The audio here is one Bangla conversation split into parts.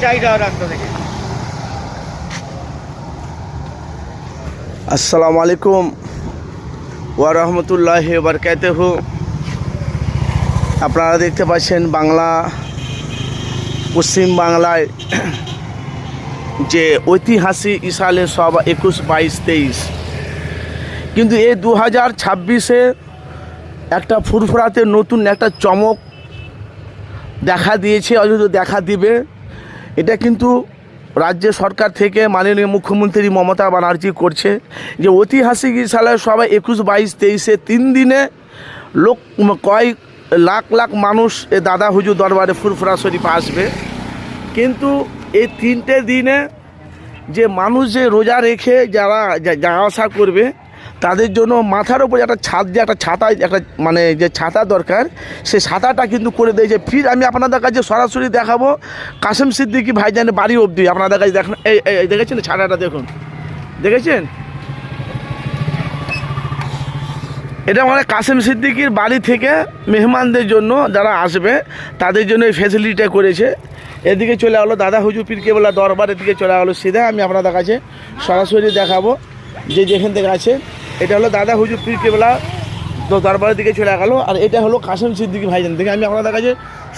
চাহিদা রাস্তা থেকে। আসসালামু আলাইকুম ওয়া রাহমাতুল্লাহি ওয়া বারাকাতুহু। আপনারা দেখতে পাচ্ছেন পশ্চিম বাংলায় যে ঐতিহাসিক সালে সব 21, 22, 23, কিন্তু এই 2026-এ একটা ফুরফুরাতে নতুন একটা চমক দেখা দিয়েছে, অযথা দেখা দিবে। এটা কিন্তু রাজ্য সরকার থেকে মাননীয় মুখ্যমন্ত্রী মমতা ব্যানার্জি করছে যে ঐতিহাসিক সালে সবাই 21, 22, 23-এ 3 দিনে কয়েক লাখ লাখ মানুষ এ দাদা হুজুর দরবারে ফুরফুরা শরীফ আসবে। কিন্তু এই 3টে দিনে যে মানুষ যে রোজা রেখে যারা যাওয়া আসা করবে তাদের জন্য মাথার উপর একটা ছাতা মানে যে ছাতা দরকার, সে ছাতাটা কিন্তু করে দিয়েছে। ফির আমি আপনাদের কাছে সরাসরি দেখাবো কাসেম সিদ্দিকী ভাইজানের বাড়ি অবধি। আপনাদের কাছে দেখুন, এই দেখেছেন ছাতাটা, দেখুন, দেখেছেন? এটা মানে কাসেম সিদ্দিকীর বাড়ি থেকে মেহমানদের জন্য যারা আসবে তাদের জন্য এই ফ্যাসিলিটিটা করেছে। এদিকে চলে গেলো দাদা হুজুর পীর কেবলা দরবার, এদিকে চলে গেলো সিধা। আমি আপনাদের কাছে সরাসরি দেখাবো যে যেখান থেকে আছে। এটা হলো দাদা হুজুর পীর কেবলা দরবারের দিকে চলে গেলো, আর এটা হলো কাসেম সিদ্দিকী ভাইজান থেকে। আমি আপনাদের কাছে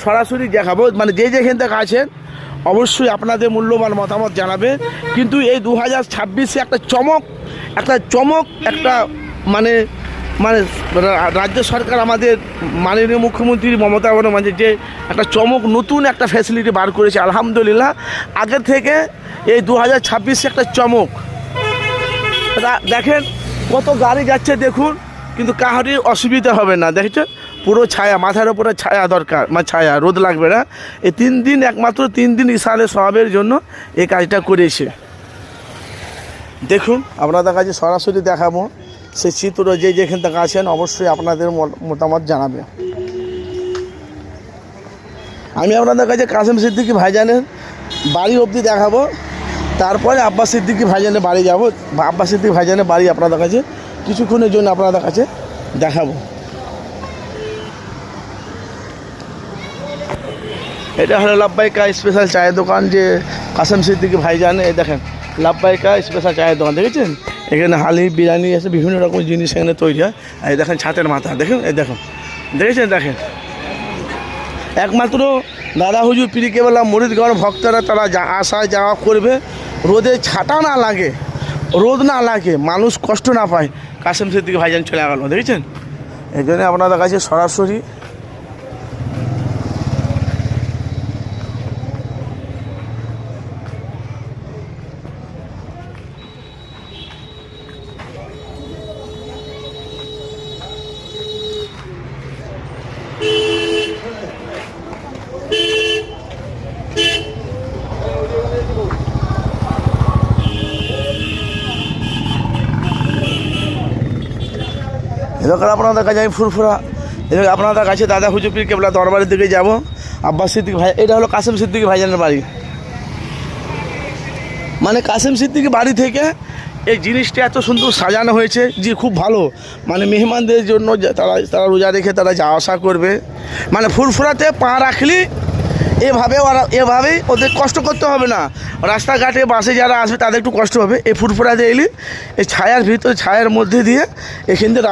সরাসরি দেখাবো, মানে যে যেখান থেকে আছেন অবশ্যই আপনাদের মূল্যবান মতামত জানাবে। কিন্তু এই 2026-এ একটা চমক মানে রাজ্য সরকার আমাদের মাননীয় মুখ্যমন্ত্রী মমতা বন্দ্যোপাধ্যায় যে একটা চমক নতুন একটা ফ্যাসিলিটি বার করেছে, আলহামদুলিল্লাহ। আগের থেকে এই 2026-এ একটা চমক। দেখেন কত গাড়ি যাচ্ছে দেখুন, কিন্তু কাহারই অসুবিধা হবে না। দেখেছেন পুরো ছায়া, মাথার উপরে ছায়া দরকার, মানে ছায়া, রোদ লাগবে না। এই 3 দিন, একমাত্র 3 দিন ইসালে সওয়াবের জন্য এই কাজটা করেছে। দেখুন আপনাদের কাছে সরাসরি দেখাবো সেই চিত্র। যে যেখান থেকে আছেন অবশ্যই আপনাদের মতামত জানাবে। আমি আপনাদের কাছে কাসেম সিদ্দিকী ভাইজানের বাড়ি অবধি দেখাবো, তারপরে আব্বাস সিদ্দিকী ভাইজানের বাড়ি যাব। আব্বাস সিদ্দিকী ভাইজানের বাড়ি আপনাদের কাছে কিছুক্ষণের জন্য আপনাদের কাছে দেখাবো। এটা হলো লাব্বাইকা স্পেশাল চায়ের দোকান, যে কাসেম সিদ্দিকী ভাইজান। এই দেখেন লাব্বাইকা স্পেশাল চায়ের দোকান, দেখেছেন? এখানে হালি বিরিয়ানি আছে, বিভিন্ন রকম জিনিস এখানে তৈরি হয়। এই দেখেন ছাতের মাথা, দেখুন, এই দেখুন, দেখেছেন? দেখেন একমাত্র দাদা হুজুর পীর কেবলা মুরিদগণ ভক্তরা তারা আসা যাওয়া করবে, রোদে ছাতা না লাগে, রোদ না লাগে, মানুষ কষ্ট না পায়। কাসেম সিদ্দিকী ভাইজান চলে গেল, দেখেছেন? এই জন্য আপনাদের কাছে সরাসরি এবার আপনাদের কাছে আমি ফুরফুরা, এবার আপনাদের কাছে দাদা হুজুর পীর কেবলা দরবারের দিকে যাব। আব্বাস সিদ্দিকী ভাই, এটা হলো কাসেম সিদ্দিকী ভাইজানের বাড়ি। মানে কাসেম সিদ্দিকী বাড়ি থেকে এই জিনিসটা এত সুন্দর সাজানো হয়েছে যে খুব ভালো। মানে মেহমানদের জন্য তারা রোজা রেখে তারা যাওয়া আসা করবে। মানে ফুরফুরাতে পা রাখলি এভাবেই ওদের কষ্ট করতে হবে না। রাস্তাঘাটে বাসে যারা আসবে তাদের একটু কষ্ট হবে। এই ফুরফুরাতে এলি এই ছায়ার ভিতরে, ছায়ার মধ্যে দিয়ে এখান থেকে